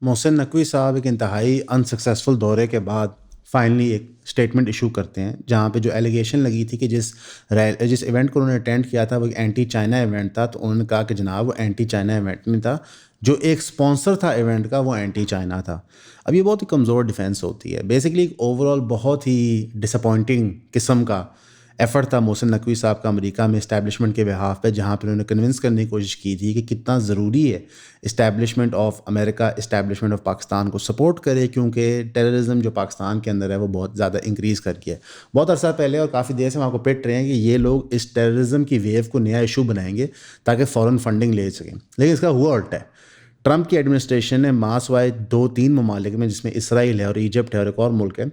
محسن نقوی صاحب ایک انتہائی انسکسیسفل دورے کے بعد فائنلی ایک اسٹیٹمنٹ ایشو کرتے ہیں جہاں پہ جو ایلیگیشن لگی تھی کہ جس ایونٹ کو انہوں نے اٹینڈ کیا تھا وہ ایک اینٹی چائنا ایونٹ تھا، تو انہوں نے کہا کہ جناب وہ اینٹی چائنا ایونٹ نہیں تھا، جو ایک اسپانسر تھا ایونٹ کا وہ اینٹی چائنا تھا۔ اب یہ بہت ہی کمزور ڈیفینس ہوتی ہے، بیسکلی ایک اوور آل بہت ہی ڈس اپوائنٹنگ قسم کا ایفرٹ تھا محسن نقوی صاحب کا امریکہ میں اسٹیبلشمنٹ کے بہاف پہ، جہاں پہ انہوں نے کنونس کرنے کی کوشش کی تھی کہ کتنا ضروری ہے establishment of America establishment of Pakistan کو سپورٹ کرے، کیونکہ ٹیررزم جو پاکستان کے اندر ہے وہ بہت زیادہ انکریز کر کے ہے۔ بہت عرصہ پہلے اور کافی دیر سے ہم آپ کو پٹ رہے ہیں کہ یہ لوگ اس ٹیررزم کی ویو کو نیا ایشو بنائیں گے تاکہ فورن فنڈنگ لے سکیں، لیکن اس کا ہوا الٹا ہے۔ ٹرمپ کی ایڈمنسٹریشن نے سوائے 2-3 ممالک میں جس میں اسرائیل ہے اور ایجپٹ ہے اور ایک اور ملک ہے،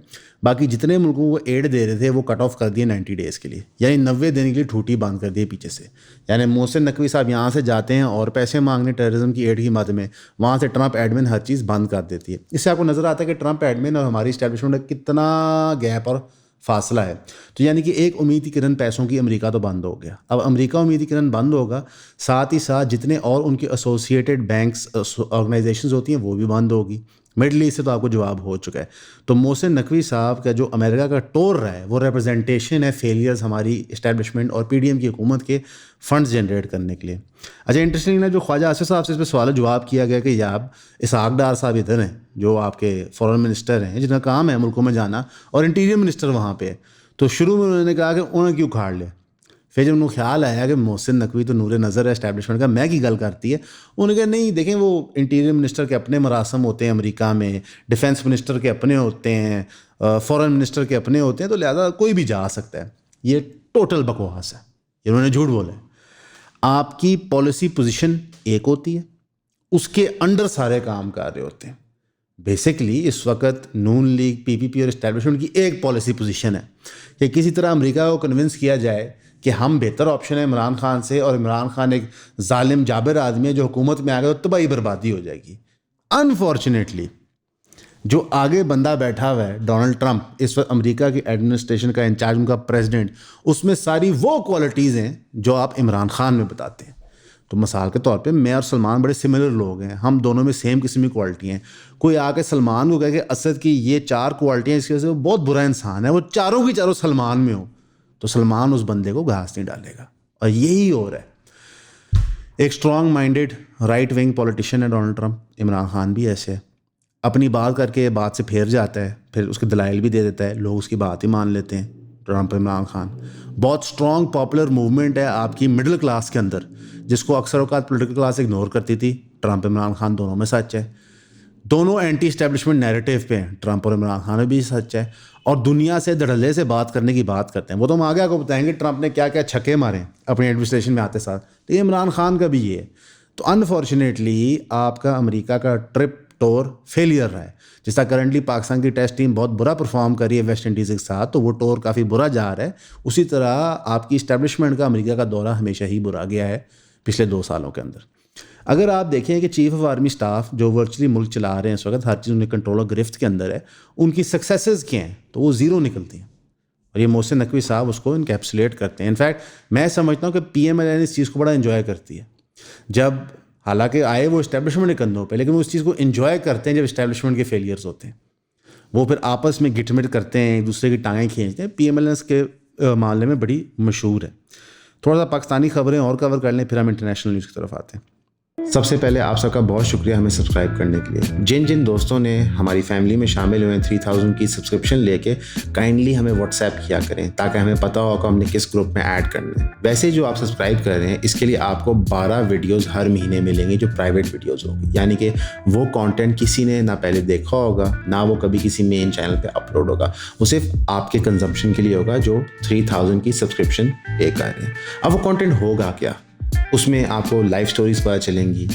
باقی جتنے ملکوں کو ایڈ دے رہے تھے وہ کٹ آف کر دیے 90 ڈیز کے لیے، یعنی 90 دن کے لیے ٹھوٹی بند کر دیے پیچھے سے۔ یعنی محسن نقوی صاحب یہاں سے جاتے ہیں اور پیسے مانگنے ٹیررزم کی ایڈ کی مد میں، وہاں سے ٹرمپ ایڈمن ہر چیز بند کر دیتی ہے۔ اس سے آپ کو نظر آتا ہے کہ ٹرمپ ایڈمن اور ہماری اسٹیبلشمنٹ کا کتنا گیپ اور فاصلہ ہے۔ تو یعنی کہ ایک امید کی کرن پیسوں کی امریکہ تو بند ہو گیا، اب امریکہ امید کی کرن بند ہوگا، ساتھ ہی ساتھ جتنے اور ان کے ایسوسیٹڈ بینکس آرگنائزیشنز ہوتی ہیں وہ بھی بند ہوگی۔ مڈل ایسٹ سے تو آپ کو جواب ہو چکا ہے۔ تو محسن نقوی صاحب کا جو امریکہ کا ٹور رہا ہے وہ ریپرزنٹیشن ہے فیلیئرز ہماری اسٹیبلشمنٹ اور پی ڈی ایم کی حکومت کے فنڈز جنریٹ کرنے کے لیے۔ اچھا انٹرسٹنگ ہے جو خواجہ آصف صاحب سے اس پہ سوال جواب کیا گیا کہ یا اسحاق ڈار صاحب ادھر ہیں جو آپ کے فورن منسٹر ہیں جن کا کام ہے ملکوں میں جانا، اور انٹیریئر منسٹر وہاں پہ ہے، تو شروع میں انہوں نے کہا کہ انہوں نے کیوں کھاڑ لیا۔ پھر جب انہوں نے خیال آیا کہ محسن نقوی تو نور نظر ہے اسٹیبلشمنٹ کا، میں کی گل کرتی ہے، انہوں نے کہا نہیں دیکھیں وہ انٹیریئر منسٹر کے اپنے مراسم ہوتے ہیں امریکہ میں، ڈیفینس منسٹر کے اپنے ہوتے ہیں، فورن منسٹر کے اپنے ہوتے ہیں، تو لہٰذا کوئی بھی جا سکتا ہے۔ یہ ٹوٹل بکواس ہے، انہوں نے جھوٹ بولا ہے۔ آپ کی پالیسی پوزیشن ایک ہوتی ہے، اس کے انڈر سارے کام کر رہے ہوتے ہیں۔ بیسکلی اس وقت نون لیگ، پی پی پی اور اسٹیبلشمنٹ کی ایک پالیسی پوزیشن ہے کہ کسی طرح امریکہ کو کنونس کیا جائے کہ ہم بہتر آپشن ہے عمران خان سے، اور عمران خان ایک ظالم جابر آدمی ہے جو حکومت میں آ گیا تو تباہی بربادی ہو جائے گی۔ انفارچونیٹلی جو آگے بندہ بیٹھا ہوا ہے ڈونلڈ ٹرمپ، اس وقت امریکہ کی ایڈمنسٹریشن کا انچارج، ان کا پریزیڈنٹ، اس میں ساری وہ کوالٹیز ہیں جو آپ عمران خان میں بتاتے ہیں۔ تو مثال کے طور پہ میں اور سلمان بڑے سملر لوگ ہیں، ہم دونوں میں سیم قسم کی کوالٹی ہیں۔ کوئی آ کے سلمان کو کہے کہ اسد کی یہ 4 کوالٹیاں اس کی وجہ سے وہ بہت برا انسان ہے، وہ چاروں کی چاروں سلمان میں ہو، تو سلمان اس بندے کو گھاس نہیں ڈالے گا۔ اور یہی ہو رہا ہے۔ ایک strong minded right wing politician ہے ڈونلڈ ٹرمپ، عمران خان بھی ایسے ہے، اپنی بات کر کے بات سے پھیر جاتا ہے، پھر اس کے دلائل بھی دے دیتا ہے، لوگ اس کی بات ہی مان لیتے ہیں۔ ٹرمپ عمران خان بہت اسٹرانگ پاپولر موومنٹ ہے آپ کی مڈل کلاس کے اندر، جس کو اکثر اوقات پولیٹیکل کلاس اگنور کرتی تھی۔ ٹرمپ عمران خان دونوں میں سچ ہے، دونوں اینٹی اسٹیبلشمنٹ نیریٹیو پہ ہیں، ٹرمپ اور عمران خان میں بھی سچ ہے، اور دنیا سے دھڑلے سے بات کرنے کی بات کرتے ہیں۔ وہ تو ہم آگے آپ کو بتائیں گے ٹرمپ نے کیا کیا چھکے مارے اپنی ایڈمنسٹریشن میں آتے ساتھ، تو یہ عمران خان کا بھی یہ ہے۔ تو انفارچونیٹلی آپ کا امریکہ کا ٹرپ ٹور فیلئر رہا ہے۔ جس طرح کرنٹلی پاکستان کی ٹیسٹ ٹیم بہت برا پرفارم کر رہی ہے ویسٹ انڈیز کے ساتھ، تو وہ ٹور کافی برا جا رہا ہے، اسی طرح آپ کی اسٹیبلشمنٹ کا امریکہ کا دورہ ہمیشہ ہی برا گیا ہے پچھلے 2 سالوں کے اندر۔ اگر آپ دیکھیں کہ چیف آف آرمی اسٹاف جو ورچولی ملک چلا رہے ہیں اس وقت، ہر چیز انہیں کنٹرول اور گرفت کے اندر ہے، ان کی سکسیسز کیا ہیں تو وہ 0 نکلتی ہیں، اور یہ محسن نقوی صاحب اس کو انکیپسولیٹ کرتے ہیں۔ انفیکٹ میں سمجھتا ہوں کہ پی ایم ایل این اس چیز کو بڑا انجوائے کرتی ہے، جب حالانکہ آئے وہ اسٹیبلشمنٹ کے کندھوں پہ، لیکن وہ اس چیز کو انجوائے کرتے ہیں جب اسٹیبلشمنٹ کے فیلیئرز ہوتے ہیں، وہ پھر آپس میں گٹ مٹ کرتے ہیں، ایک دوسرے کی ٹانگیں کھینچتے ہیں۔ پی ایم ایل این کے معاملے میں بڑی مشہور ہے۔ تھوڑا سا پاکستانی خبریں اور کور کر لیں، پھر ہم انٹرنیشنل نیوز کی طرف آتے ہیں۔ سب سے پہلے آپ سب کا بہت شکریہ ہمیں سبسکرائب کرنے کے لیے۔ جن دوستوں نے ہماری فیملی میں شامل ہوئے ہیں 3000 کی سبسکرپشن لے کے، کائنڈلی ہمیں واٹس ایپ کیا کریں تاکہ ہمیں پتہ ہو کہ ہم نے کس گروپ میں ایڈ کرنا ہے۔ ویسے جو آپ سبسکرائب کر رہے ہیں اس کے لیے آپ کو 12 ویڈیوز ہر مہینے ملیں گے جو پرائیویٹ ویڈیوز ہوں گی، یعنی کہ وہ کانٹینٹ کسی نے نہ پہلے دیکھا ہوگا نہ وہ کبھی کسی مین چینل پہ اپلوڈ ہوگا، وہ صرف آپ کے کنزمپشن کے لیے ہوگا جو 3000 کی سبسکرپشن پے کر رہے ہیں۔ اب وہ کانٹینٹ ہوگا کیا؟ اس میں آپ کو لائف سٹوریز پتہ چلیں گی،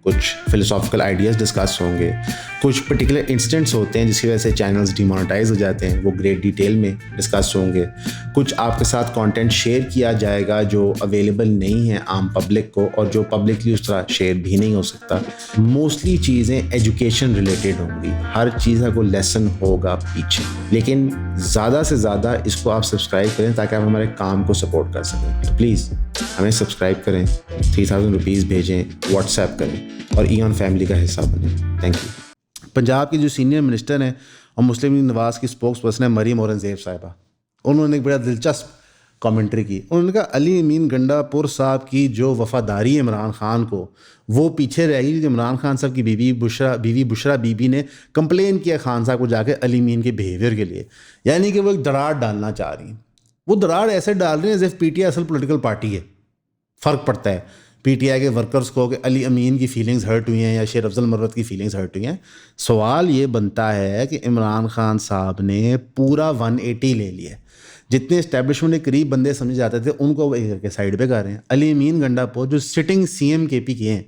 کچھ فلسافیکل آئیڈیاز ڈسکس ہوں گے، کچھ پرٹیکولر انسٹنٹس ہوتے ہیں جس کی وجہ سے چینلز ڈیمونیٹائز ہو جاتے ہیں، وہ گریٹ ڈیٹیل میں ڈسکس ہوں گے، کچھ آپ کے ساتھ کانٹینٹ شیئر کیا جائے گا جو اویلیبل نہیں ہے عام پبلک کو اور جو پبلکلی اس طرح شیئر بھی نہیں ہو سکتا۔ موسٹلی چیزیں ایجوکیشن ریلیٹڈ ہوں گی، ہر چیز کا کوئی لیسن ہوگا پیچھے، لیکن زیادہ سے زیادہ اس کو آپ سبسکرائب کریں تاکہ آپ ہمارے کام کو سپورٹ کر سکیں۔ تو پلیز ہمیں سبسکرائب کریں، 3000 روپیز بھیجیں، واٹس ایپ کریں اور ایون فیملی کا حصہ بنیں۔ Thank you. پنجاب کی جو سینئر منسٹر ہیں اور مسلم لیگ نواز کی اسپوکس پرسن ہے مریم اورنگزیب صاحبہ، انہوں نے ایک بڑا دلچسپ کامنٹری کی. انہوں نے کہا علی امین گنڈا پور صاحب کی جو وفاداری ہے عمران خان کو وہ پیچھے رہ گئی. عمران خان صاحب کی بیوی بشرا بی بی نے کمپلین کیا خان صاحب کو جا کے علی امین کے بیہیویئر کے لیے، یعنی کہ وہ ایک دراڑ ڈالنا چاہ رہی ہیں. وہ دراڑ ایسے ڈال رہے ہیں ایز پی ٹی آئی اصل پولیٹیکل پارٹی ہے. فرق پڑتا ہے پی ٹی آئی کے ورکرز کو کہ علی امین کی فیلنگز ہرٹ ہوئی ہیں یا شیر افضل مروت کی فیلنگز ہرٹ ہوئی ہیں. سوال یہ بنتا ہے کہ عمران خان صاحب نے پورا 180 لے لیا. جتنے اسٹیبلشمنٹ کے قریب بندے سمجھے جاتے تھے ان کو وہ ایک کر کے سائڈ پہ کر رہے ہیں. علی امین گنڈا پور جو سٹنگ سی ایم کے پی کے ہیں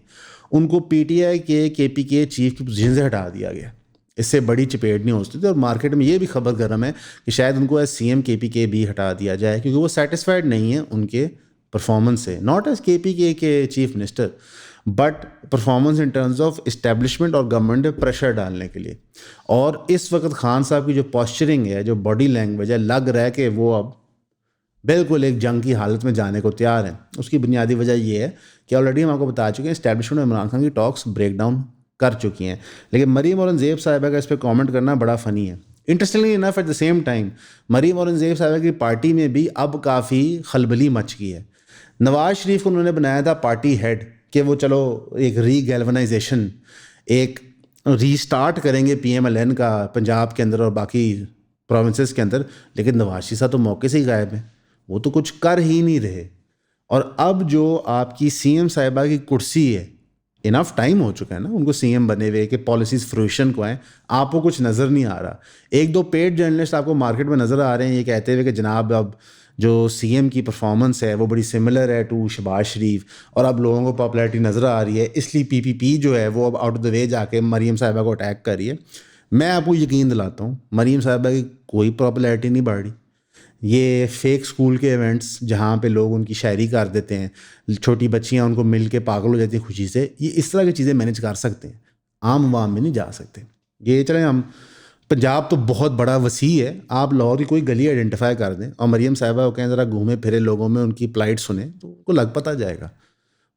ان کو پی ٹی آئی کے پی کے چیف کی پوزیشن سے ہٹا دیا گیا. اس سے بڑی چپیٹ نہیں ہو سکتی. اور مارکیٹ میں یہ بھی خبر گرم ہے کہ شاید ان کو ایز سی ایم کے پی کے بھی ہٹا دیا جائے کیونکہ وہ سیٹسفائڈ نہیں ہیں ان کے پرفارمنس سے. ناٹ ایز کے پی کے chief minister but performance in terms of establishment اور گورنمنٹ پہ پریشر ڈالنے کے لیے. اور اس وقت خان صاحب کی جو پوسچرنگ ہے، جو باڈی لینگویج ہے، لگ رہا ہے کہ وہ اب بالکل ایک جنگ کی حالت میں جانے کو تیار ہیں. اس کی بنیادی وجہ یہ ہے کہ آلریڈی ہم آپ کو بتا چکے ہیں اسٹیبلشمنٹ اور عمران خان کی ٹاکس بریک ڈاؤن کر چکی ہیں. لیکن مریم اورنگزیب صاحبہ کا اس پہ کامنٹ کرنا بڑا فنی ہے. Interestingly enough at the same time Maryam Aurangzeb صاحبہ کی پارٹی میں بھی اب کافی خلبلی مچ گئی ہے. نواز شریف کو انہوں نے بنایا تھا پارٹی ہیڈ کہ وہ چلو ایک ری گیلونائزیشن، ایک ری اسٹارٹ کریں گے پی ایم ایل این کا پنجاب کے اندر اور باقی پروونسز کے اندر. لیکن نواز شریف صاحب تو موقع سے ہی غائب ہیں، وہ تو کچھ کر ہی نہیں رہے. اور اب جو آپ کی سی ایم صاحبہ کی کرسی ہے، انف ٹائم ہو چکا ہے نا ان کو سی ایم بنے ہوئے کہ پالیسیز فرویشن کو آئیں. آپ کو کچھ نظر نہیں آ رہا. ایک دو پیڈ جرنلسٹ آپ کو مارکیٹ میں نظر آ رہے ہیں یہ کہتے ہوئے کہ جناب اب جو سی ایم کی پرفارمنس ہے وہ بڑی سملر ہے ٹو شہباز شریف، اور اب لوگوں کو پاپولیرٹی نظر آ رہی ہے اس لیے پی پی جو ہے وہ اب آؤٹ آف دا وے جا کے مریم صاحبہ کو اٹیک کر رہی ہے. میں آپ کو یقین دلاتا ہوں مریم صاحبہ کی کوئی پاپولیرٹی نہیں بڑھ رہی. یہ فیک اسکول کے ایونٹس جہاں پہ لوگ ان کی شاعری کر دیتے ہیں، چھوٹی بچیاں ان کو مل کے پاگل ہو جاتی ہیں خوشی سے، یہ اس طرح کی چیزیں مینیج کر سکتے ہیں، عام عوام میں نہیں جا سکتے. یہ چلیں ہم پنجاب تو بہت بڑا وسیع ہے، آپ لاہور کی کوئی گلی آئیڈینٹیفائی کر دیں اور مریم صاحبہ کو کہیں ذرا گھومے پھرے لوگوں میں ان کی پلائٹ سنیں تو ان کو لگ پتہ جائے گا.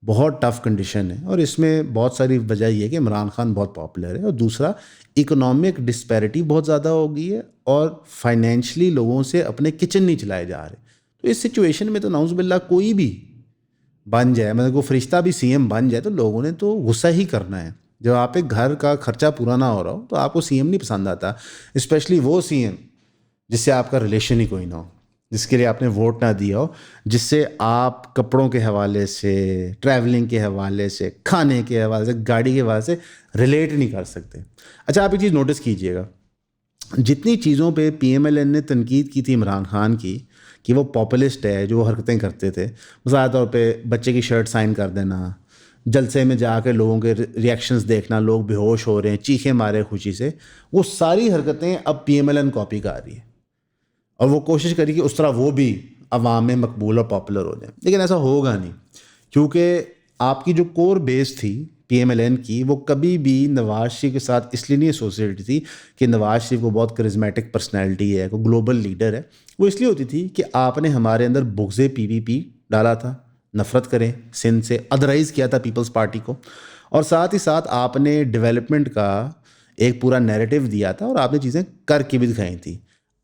بہت ٹف کنڈیشن ہے اور اس میں بہت ساری وجہ یہ ہے کہ عمران خان بہت پاپولر ہے، اور دوسرا اکنامک ڈسپیرٹی بہت زیادہ ہو گئی ہے اور فائنینشلی لوگوں سے اپنے کچن نہیں چلائے جا رہے. تو اس سچویشن میں تو نعوذ باللہ کوئی بھی بن جائے، مطلب کوئی فرشتہ بھی سی ایم بن جائے تو لوگوں نے تو غصہ ہی کرنا ہے. جب آپ کے گھر کا خرچہ پورا نہ ہو رہا ہو تو آپ کو سی ایم نہیں پسند آتا، اسپیشلی وہ سی ایم جس سے آپ کا ریلیشن ہی کوئی نہ ہو، جس کے لیے آپ نے ووٹ نہ دیا ہو، جس سے آپ کپڑوں کے حوالے سے، ٹریولنگ کے حوالے سے، کھانے کے حوالے سے، گاڑی کے حوالے سے ریلیٹ نہیں کر سکتے. اچھا آپ ایک چیز نوٹس کیجئے گا، جتنی چیزوں پہ پی ایم ایل این نے تنقید کی تھی عمران خان کی کہ وہ پاپولسٹ ہے، جو حرکتیں کرتے تھے، مثال طور پہ بچے کی شرٹ سائن کر دینا، جلسے میں جا کے لوگوں کے ری ایکشنز دیکھنا، لوگ بے ہوش ہو رہے ہیں، چیخیں مارے خوشی سے، وہ ساری حرکتیں اب P M L N copy کر رہی ہے اور وہ کوشش کری کہ اس طرح وہ بھی عوام میں مقبول اور پاپولر ہو جائیں. لیکن ایسا ہوگا نہیں، کیونکہ آپ کی جو کور بیس تھی پی ایم ایل این کی وہ کبھی بھی نواز شریف کے ساتھ اس لیے نہیں ایسوسیٹ تھی کہ نواز شریف کو بہت کرزمیٹک پرسنالٹی ہے، کوئی گلوبل لیڈر ہے. وہ اس لیے ہوتی تھی کہ آپ نے ہمارے اندر بغض پی پی پی ڈالا تھا، نفرت کریں سندھ سے، ادرائز کیا تھا پیپلز پارٹی کو، اور ساتھ ہی ساتھ آپ نے ڈیولپمنٹ کا ایک پورا نیریٹو دیا تھا اور آپ نے چیزیں کر کے بھی دکھائی تھیں.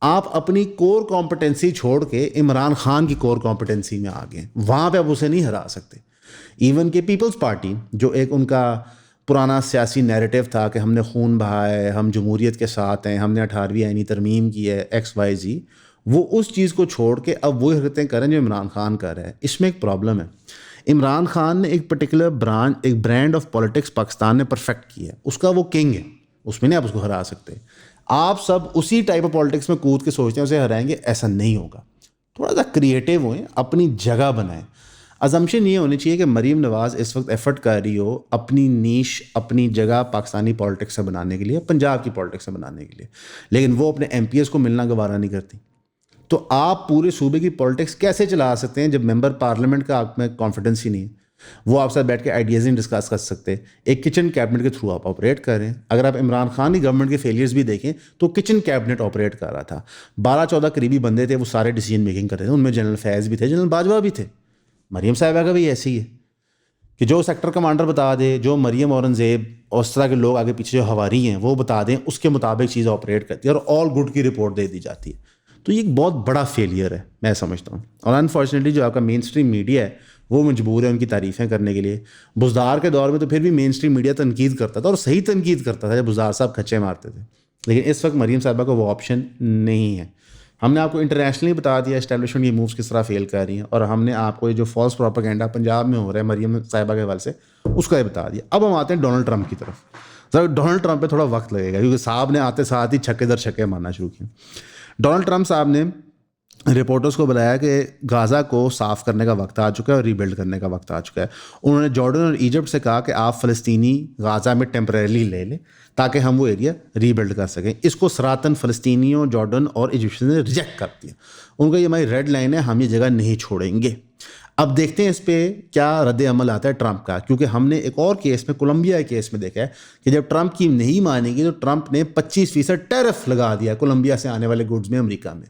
آپ اپنی کور کمپٹنسی چھوڑ کے عمران خان کی کور کمپٹنسی میں آ گئے، وہاں پہ آپ اسے نہیں ہرا سکتے. ایون کہ پیپلز پارٹی جو ایک ان کا پرانا سیاسی نیریٹو تھا کہ ہم نے خون بہا ہے، ہم جمہوریت کے ساتھ ہیں، ہم نے 18ویں آئینی ترمیم کی ہے، ایکس وائی زی، وہ اس چیز کو چھوڑ کے اب وہی حرکتیں کریں جو عمران خان کر رہا ہے. اس میں ایک پرابلم ہے. عمران خان نے ایک particular brand of politics Pakistan نے پرفیکٹ کی ہے، اس کا وہ کنگ ہے، اس میں نہیں آپ اس کو ہرا سکتے. آپ سب اسی ٹائپ آف پالیٹکس میں کود کے سوچتے ہیں اسے ہرائیں گے، ایسا نہیں ہوگا. تھوڑا سا کریٹیو ہوئیں، اپنی جگہ بنائیں. ازمپشن یہ ہونی چاہیے کہ مریم نواز اس وقت ایفرٹ کر رہی ہو اپنی نیش، اپنی جگہ پاکستانی پالیٹکس سے بنانے کے لیے، پنجاب کی پالیٹکس سے بنانے کے لیے، لیکن وہ اپنے ایم پی ایس کو ملنا گوارہ نہیں کرتی. تو آپ پورے صوبے کی پالیٹکس کیسے چلا سکتے ہیں جب ممبر پارلیمنٹ کا آپ میں کانفیڈنس ہی نہیں ہے؟ وہ آپ ساتھ بیٹھ کے آئیڈیاز نہیں ڈسکس کر سکتے. ایک کچن کیبنٹ کے تھرو آپ آپریٹ کر رہے ہیں. اگر آپ عمران خان کی گورنمنٹ کے فیلیئرز بھی دیکھیں تو کچن کیبنٹ آپریٹ کر رہا تھا. 12-14 قریبی بندے تھے، وہ سارے ڈیسیجن میکنگ کر رہے تھے. ان میں جنرل فیض بھی تھے، جنرل باجوہ بھی تھے، مریم صاحبہ کا بھی ایسے ہی ہے. کہ جو سیکٹر کمانڈر بتا دے, جو مریم اورنگزیب اور اس طرح کے لوگ آگے پیچھے جو ہواری ہیں وہ بتا دیں, اس کے مطابق چیز آپریٹ کرتی ہے اور آل گڈ کی رپورٹ دے دی جاتی ہے. تو یہ ایک بہت بڑا فیلئر ہے میں سمجھتا ہوں. اور انفارچونیٹلی جو آپ کا مین اسٹریم میڈیا ہے وہ مجبور ہے ان کی تعریفیں کرنے کے لیے. بزدار کے دور میں تو پھر بھی مین اسٹریم میڈیا تنقید کرتا تھا, اور صحیح تنقید کرتا تھا جب بزدار صاحب کھچے مارتے تھے. لیکن اس وقت مریم صاحبہ کو وہ آپشن نہیں ہے. ہم نے آپ کو انٹرنیشنلی بتا دیا اسٹیبلشمنٹ یہ مووز کس طرح فیل کر رہی ہیں, اور ہم نے آپ کو یہ جو فالس پروپیگنڈا پنجاب میں ہو رہا ہے مریم صاحبہ کے حوالے سے اس کا یہ بتا دیا. اب ہم آتے ہیں ڈونلڈ ٹرمپ کی طرف. ذرا ڈونلڈ ٹرمپ پہ تھوڑا وقت لگے گا کیونکہ صاحب نے آتے ساتھ ہی چھکے در چھکے مارنا شروع کیا. ڈونلڈ ٹرمپ صاحب نے رپورٹرز کو بلایا کہ غازہ کو صاف کرنے کا وقت آ چکا ہے اور ری بلڈ کرنے کا وقت آ چکا ہے. انہوں نے جارڈن اور ایجپٹ سے کہا کہ آپ فلسطینی غازہ میں ٹیمپریرلی لے لیں تاکہ ہم وہ ایریا ری بلڈ کر سکیں. اس کو سراتن فلسطینیوں, جارڈن اور ایجپشن نے ریجیکٹ کر دیا. ان کا یہ ہماری ریڈ لائن ہے, ہم یہ جگہ نہیں چھوڑیں گے. اب دیکھتے ہیں اس پہ کیا رد عمل آتا ہے ٹرمپ کا, کیونکہ ہم نے ایک اور کیس میں, کولمبیا کے کیس میں دیکھا ہے کہ جب ٹرمپ کی نہیں مانیں گی تو ٹرمپ نے 25% ٹیرف لگا دیا کولمبیا سے آنے والے گڈز میں امریکہ میں.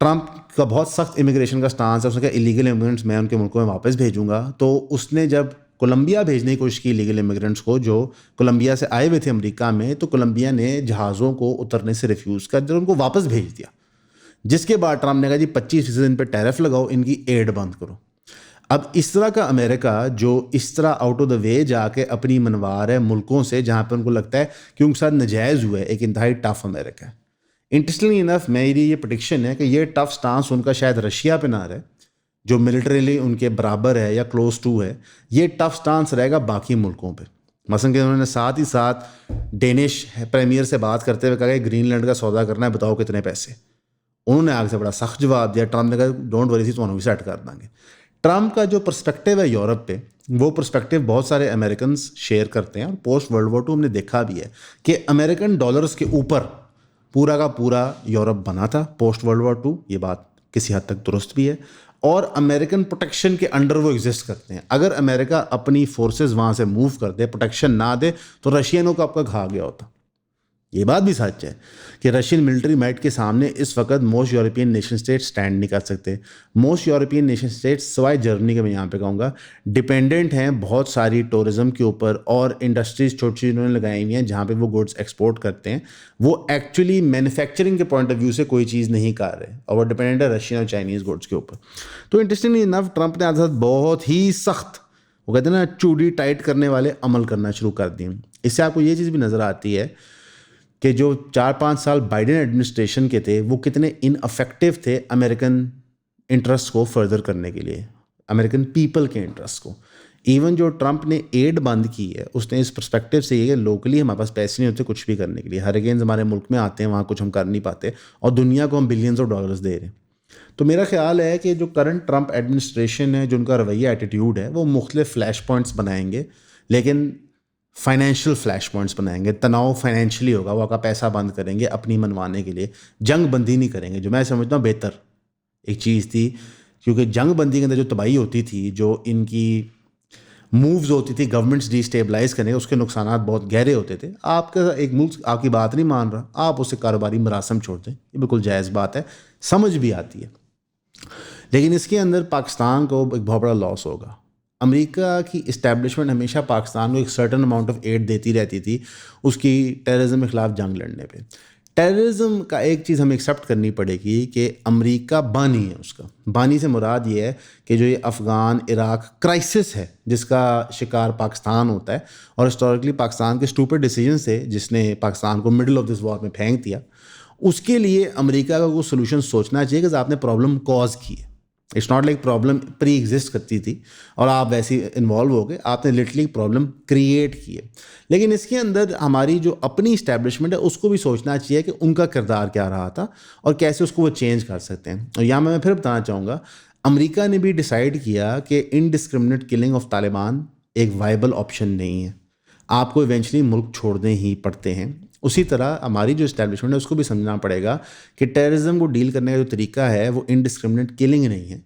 ٹرمپ کا بہت سخت امیگریشن کا سٹانس ہے, اس نے کہا الیگل امیگرینٹس میں ان کے ملکوں میں واپس بھیجوں گا. تو اس نے جب کولمبیا بھیجنے کی کوشش کی الیگل امیگرینٹس کو جو کولمبیا سے آئے ہوئے تھے امریکہ میں, تو کولمبیا نے جہازوں کو اترنے سے ریفیوز کر دیا, ان کو واپس بھیج دیا. جس کے بعد ٹرمپ نے کہا جی 25% ان پہ ٹیرف لگاؤ, ان کی ایڈ بند کرو. اب اس طرح کا امریکہ جو اس طرح آؤٹ آف دا وے جا کے اپنی منوار ہے ملکوں سے جہاں پہ ان کو لگتا ہے کہ ان کے ساتھ نجائز ہوا ہے, ایک انتہائی ٹف امریکہ ہے. انٹرسٹنگلی انف میری یہ پریڈکشن ہے کہ یہ ٹف سٹانس ان کا شاید رشیا پہ نہ رہے جو ملٹریلی ان کے برابر ہے یا کلوز ٹو ہے, یہ ٹف سٹانس رہے گا باقی ملکوں پہ. مثلاً کہ انہوں نے ساتھ ہی ساتھ ڈینش پریمیئر سے بات کرتے ہوئے کہا کہ گرین لینڈ کا سودا کرنا ہے, بتاؤ کتنے پیسے. انہوں نے آگے سے بڑا سخت جواب دیا. ٹرمپ نے کہا ڈونٹ وری, تو انہوں بھی سیٹ کر دیں گے. ٹرمپ کا جو پرسپیکٹیو ہے یورپ پہ, وہ پرسپیکٹیو بہت سارے امریکنز شیئر کرتے ہیں, اور پوسٹ ورلڈ وار 2 ہم نے دیکھا بھی ہے کہ امریکن ڈالرز کے اوپر پورا کا پورا یورپ بنا تھا پوسٹ ورلڈ وار 2. یہ بات کسی حد تک درست بھی ہے, اور امریکن پروٹیکشن کے انڈر وہ ایگزسٹ کرتے ہیں. اگر امریکہ اپنی فورسز وہاں سے موو کر دے, پروٹیکشن نہ دے, تو رشینوں کا آپ کا کھا گیا ہوتا. یہ بات بھی سچ ہے کہ رشین ملٹری مائٹ کے سامنے اس وقت most European nation state stand نہیں کر سکتے. موسٹ یورپین نیشن اسٹیٹ سوائے جرمنی کے, میں یہاں پہ کہوں گا, ڈپینڈنٹ ہیں بہت ساری ٹورزم کے اوپر, اور انڈسٹریز چھوٹی انہوں نے لگائی ہوئی ہیں جہاں پہ وہ گڈس ایکسپورٹ کرتے ہیں. وہ ایکچولی مینوفیکچرنگ کے پوائنٹ آف ویو سے کوئی چیز نہیں کر رہے, اور وہ ڈپینڈنٹ ہے رشین اور چائنیز گڈس کے اوپر. تو انٹرسٹنگلی انف ٹرمپ نے آج بہت ہی سخت, وہ کہتے ہیں نا چوڑی ٹائٹ کرنے والے عمل کرنا شروع کر دیے. اس سے آپ کو یہ چیز بھی نظر آتی ہے کہ جو 4-5 سال بائیڈن ایڈمنسٹریشن کے تھے وہ کتنے ان افیکٹو تھے امریکن انٹرسٹ کو فردر کرنے کے لیے, امریکن پیپل کے انٹرسٹ کو. ایون جو ٹرمپ نے ایڈ بند کی ہے, اس نے اس پرسپیکٹیو سے یہ کہ لوکلی ہمارے پاس پیسے نہیں ہوتے کچھ بھی کرنے کے لیے, ہریکینز ہمارے ملک میں آتے ہیں, وہاں کچھ ہم کر نہیں پاتے, اور دنیا کو ہم بلینز آف ڈالرز دے رہے ہیں. تو میرا خیال ہے کہ جو کرنٹ ٹرمپ ایڈمنسٹریشن ہے, جو ان کا رویہ ایٹیٹیوڈ ہے, وہ مختلف فلیش پوائنٹس بنائیں گے, لیکن فائنینشیل فلیش پوائنٹس بنائیں گے. تناؤ فائنینشلی ہوگا, وہ آپ کا پیسہ بند کریں گے اپنی منوانے کے لیے, جنگ بندی نہیں کریں گے, جو میں سمجھتا ہوں بہتر ایک چیز تھی. کیونکہ جنگ بندی کے اندر جو تباہی ہوتی تھی, جو ان کی مووز ہوتی تھی گورنمنٹس ڈی اسٹیبلائز کرنے, اس کے نقصانات بہت گہرے ہوتے تھے. آپ کا ایک ملک آپ کی بات نہیں مان رہا, آپ اسے کاروباری مراسم چھوڑ دیں, یہ بالکل جائز بات ہے, سمجھ بھی آتی ہے. لیکن اس کے اندر پاکستان کو ایک بہت بڑا لاس ہوگا. امریکہ کی اسٹیبلشمنٹ ہمیشہ پاکستان کو ایک سرٹن اماؤنٹ آف ایڈ دیتی رہتی تھی اس کی ٹیررزم کے خلاف جنگ لڑنے پہ. ٹیررزم کا ایک چیز ہمیں ایکسیپٹ کرنی پڑے گی کہ امریکہ بانی ہے. اس کا بانی سے مراد یہ ہے کہ جو یہ افغان عراق کرائسس ہے جس کا شکار پاکستان ہوتا ہے, اور ہسٹوریکلی پاکستان کے اسٹوپڈ ڈیسیجن سے جس نے پاکستان کو مڈل آف دس وار میں پھینک دیا, اس کے لیے امریکہ کا کوئی سولوشن سوچنا چاہیے کہ آپ نے پرابلم کاز کی ہے. It's not like problem preexist کرتی تھی اور آپ ویسے انوالو ہو گئے, آپ نے لٹرلی پرابلم کریٹ کی ہے. لیکن اس کے اندر ہماری جو اپنی اسٹیبلشمنٹ ہے اس کو بھی سوچنا چاہیے کہ ان کا کردار کیا رہا تھا اور کیسے اس کو وہ چینج کر سکتے ہیں. اور یہاں میں پھر بتانا چاہوں گا, امریکہ نے بھی ڈیسائیڈ کیا کہ انڈسکرمنیٹ کلنگ آف طالبان ایک وائبل آپشن نہیں ہے, آپ کو ایونچولی ملک چھوڑنے ہی پڑتے ہیں. اسی طرح ہماری جو اسٹیبلشمنٹ ہے اس کو بھی سمجھنا پڑے گا کہ ٹیررزم کو ڈیل کرنے کا جو طریقہ ہے وہ انڈسکرمنیٹ کلنگ نہیں ہے.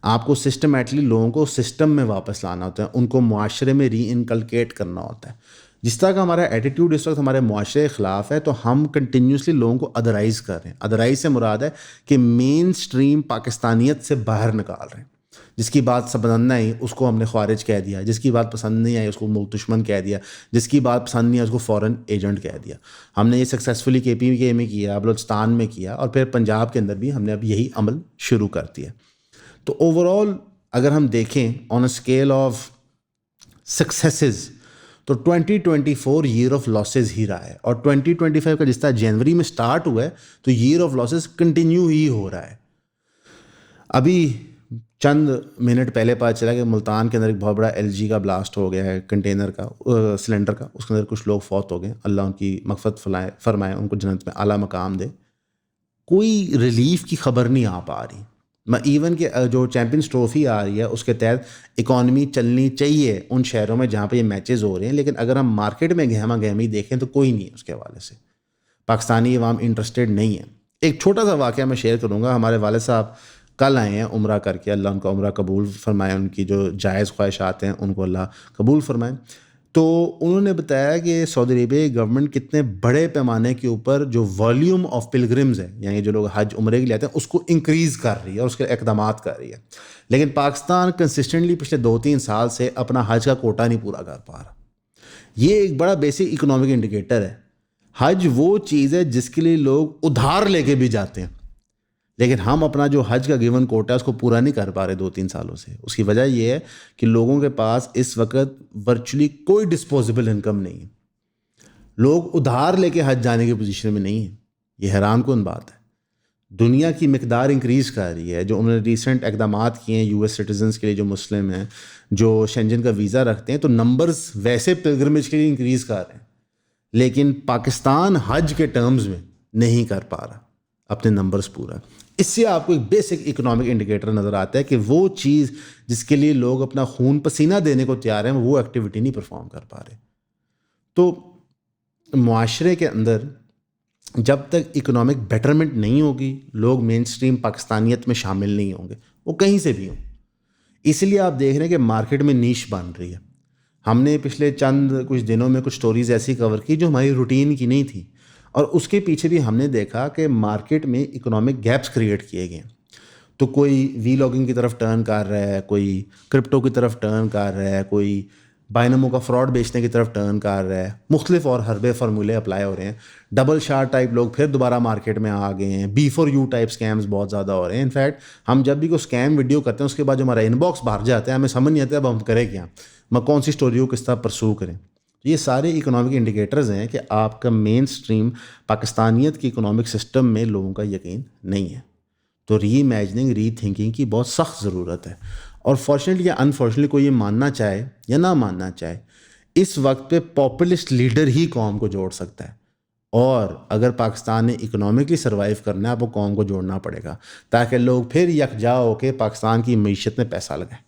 آپ کو سسٹمیٹلی لوگوں کو سسٹم میں واپس لانا ہوتا ہے, ان کو معاشرے میں ری انکلکیٹ کرنا ہوتا ہے. جس طرح کا ہمارا ایٹیٹیوڈ اس وقت ہمارے معاشرے کے خلاف ہے, تو ہم کنٹینیوسلی لوگوں کو ادرائز کر رہے ہیں. ادرائز سے مراد ہے کہ مین سٹریم پاکستانیت سے باہر نکال رہے ہیں. جس کی بات پسند نہ آئی اس کو ہم نے خارج کہہ دیا، جس کی بات پسند نہیں آئی اس کو ملک دشمن کہہ دیا، جس کی بات پسند نہیں آئی اس کو فورن ایجنٹ کہہ دیا. ہم نے یہ سکسیزفلی KPK میں کیا، بلوچستان میں کیا، اور پھر پنجاب کے اندر بھی ہم نے اب یہی عمل شروع کر دیا. تو اوور آل اگر ہم دیکھیں آن اے اسکیل آف سکسیسز تو 2024 ایئر آف لاسز ہی رہا ہے، اور 2025 کا جس طرح جنوری میں سٹارٹ ہوا ہے تو ایئر آف لاسز کنٹینیو ہی ہو رہا ہے. ابھی چند منٹ پہلے پتہ چلا کہ ملتان کے اندر ایک بہت بڑا LG کا بلاسٹ ہو گیا ہے، کنٹینر کا سلنڈر کا، اس کے اندر کچھ لوگ فوت ہو گئے. اللہ ان کی مغفرت فرمائے، ان کو جنت میں اعلیٰ مقام دے. کوئی ریلیف کی خبر نہیں آ پا رہی. ایون کہ جو چیمپئنز ٹرافی آ رہی ہے اس کے تحت اکانومی چلنی چاہیے ان شہروں میں جہاں پہ یہ میچز ہو رہے ہیں، لیکن اگر ہم مارکیٹ میں گہما گہمی دیکھیں تو کوئی نہیں ہے اس کے حوالے سے. پاکستانی عوام انٹرسٹیڈ نہیں ہے. ایک چھوٹا سا واقعہ میں شیئر کروں گا. ہمارے والد صاحب کل آئے ہیں عمرہ کر کے، اللہ ان کا عمرہ قبول فرمائے، ان کی جو جائز خواہشات ہیں ان کو اللہ قبول فرمائے. تو انہوں نے بتایا کہ سعودی عربیہ کی گورنمنٹ کتنے بڑے پیمانے کے اوپر جو والیوم آف پلگرمز ہے، یعنی جو لوگ حج عمرے کے لیے آتے ہیں، اس کو انکریز کر رہی ہے اور اس کے اقدامات کر رہی ہے. لیکن پاکستان کنسسٹنٹلی پچھلے 2-3 سال سے اپنا حج کا کوٹا نہیں پورا کر پا رہا. یہ ایک بڑا بیسک اکنامک انڈیکیٹر ہے. حج وہ چیز ہے جس کے لیے لوگ ادھار لے کے بھی جاتے ہیں، لیکن ہم اپنا جو حج کا گیون کوٹا ہے اس کو پورا نہیں کر پا رہے 2-3 سالوں سے. اس کی وجہ یہ ہے کہ لوگوں کے پاس اس وقت ورچولی کوئی ڈسپوزیبل انکم نہیں ہے. لوگ ادھار لے کے حج جانے کی پوزیشن میں نہیں ہیں. یہ حیران کن بات ہے. دنیا کی مقدار انکریز کر رہی ہے. جو انہوں نے ریسنٹ اقدامات کیے ہیں US سٹیزنز کے لیے جو مسلم ہیں، جو شنجن کا ویزا رکھتے ہیں، تو نمبرز ویسے پلگرمیج کے لیے انکریز کر رہے ہیں، لیکن پاکستان حج کے ٹرمز میں نہیں کر پا رہا اپنے نمبرز پورا. اس سے آپ کو ایک بیسک اکنامک انڈیکیٹر نظر آتا ہے کہ وہ چیز جس کے لیے لوگ اپنا خون پسینہ دینے کو تیار ہیں وہ ایکٹیویٹی نہیں پرفارم کر پا رہے. تو معاشرے کے اندر جب تک اکنامک بیٹرمنٹ نہیں ہوگی، لوگ مین سٹریم پاکستانیت میں شامل نہیں ہوں گے، وہ کہیں سے بھی ہوں. اس لیے آپ دیکھ رہے ہیں کہ مارکیٹ میں نیش بن رہی ہے. ہم نے پچھلے کچھ دنوں میں کچھ سٹوریز ایسی کور کی جو ہماری روٹین کی نہیں تھی، اور اس کے پیچھے بھی ہم نے دیکھا کہ مارکیٹ میں اکنامک گیپس کریٹ کیے گئے. تو کوئی وی لاگنگ کی طرف ٹرن کر رہا ہے، کوئی کرپٹو کی طرف ٹرن کر رہا ہے، کوئی بائنمو کا فراڈ بیچنے کی طرف ٹرن کر رہا ہے. مختلف اور حربے فارمولے اپلائی ہو رہے ہیں. ڈبل شارٹ ٹائپ لوگ پھر دوبارہ مارکیٹ میں آ گئے ہیں. B4U ٹائپ سکیمز بہت زیادہ ہو رہے ہیں. انفیکٹ ہم جب بھی کوئی اسکیم ویڈیو کرتے ہیں اس کے بعد جو ہمارا ان باکس باہر جاتا ہے، ہمیں سمجھ نہیں آتا اب ہم کریں کیا، میں کون سی اسٹوری کو کس طرح پرسو کریں. یہ سارے اکنامک انڈیکیٹرز ہیں کہ آپ کا مین سٹریم پاکستانیت کی اکنامک سسٹم میں لوگوں کا یقین نہیں ہے. تو ری امیجننگ، ری تھنکنگ کی بہت سخت ضرورت ہے. اور فارچونیٹلی یا انفارچونیٹلی کوئی یہ ماننا چاہے یا نہ ماننا چاہے، اس وقت پہ پاپولسٹ لیڈر ہی قوم کو جوڑ سکتا ہے. اور اگر پاکستان نے اکنامکلی سروائیو کرنا ہے، آپ کو قوم کو جوڑنا پڑے گا تاکہ لوگ پھر یکجا ہو کے پاکستان کی معیشت میں پیسہ لگائیں.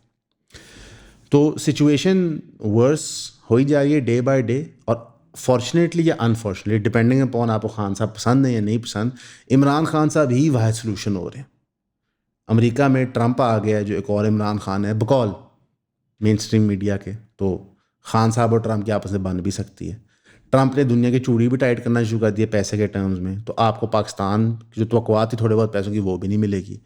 تو سچویشن ورس ہوئی جا رہی ہے ڈے بائی ڈے. اور فارچونیٹلی یا انفارچونیٹلی ڈپینڈنگ اپون آپ کو خان صاحب پسند ہیں یا نہیں پسند، عمران خان صاحب ہی واحد سلوشن ہو رہے ہیں. امریکہ میں ٹرمپ آ گیا ہے جو ایک اور عمران خان ہے بقول مین سٹریم میڈیا کے. تو خان صاحب اور ٹرمپ کی آپس میں بن بھی سکتی ہے. ٹرمپ نے دنیا کی چوڑی بھی ٹائٹ کرنا شروع کر دی ہے پیسے کے ٹرمز میں. تو آپ کو پاکستان کی جو توقعات تھی تھوڑے بہت پیسوں کی وہ بھی نہیں ملے گی.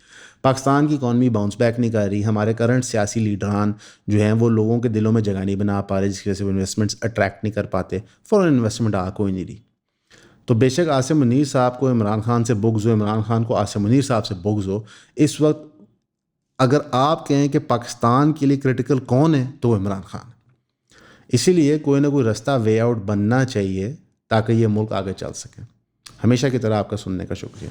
پاکستان کی اکانومی باؤنس بیک نہیں کر رہی. ہمارے کرنٹ سیاسی لیڈران جو ہیں وہ لوگوں کے دلوں میں جگہ نہیں بنا پا رہے، جس کی وجہ سے وہ انویسٹمنٹس اٹریکٹ نہیں کر پاتے. فورن انویسٹمنٹ آ کوئی نہیں رہی. تو بے شک عاصم منیر صاحب کو عمران خان سے بغض ہو، عمران خان کو عاصم منیر صاحب سے بغض ہو، اس وقت اگر آپ کہیں کہ پاکستان کے لیے کرٹیکل کون ہے تو وہ عمران خان. اسی لیے کوئی نہ کوئی رستہ وے آؤٹ بننا چاہیے تاکہ یہ ملک آگے چل سکے. ہمیشہ کی طرح آپ کا سننے کا شکریہ.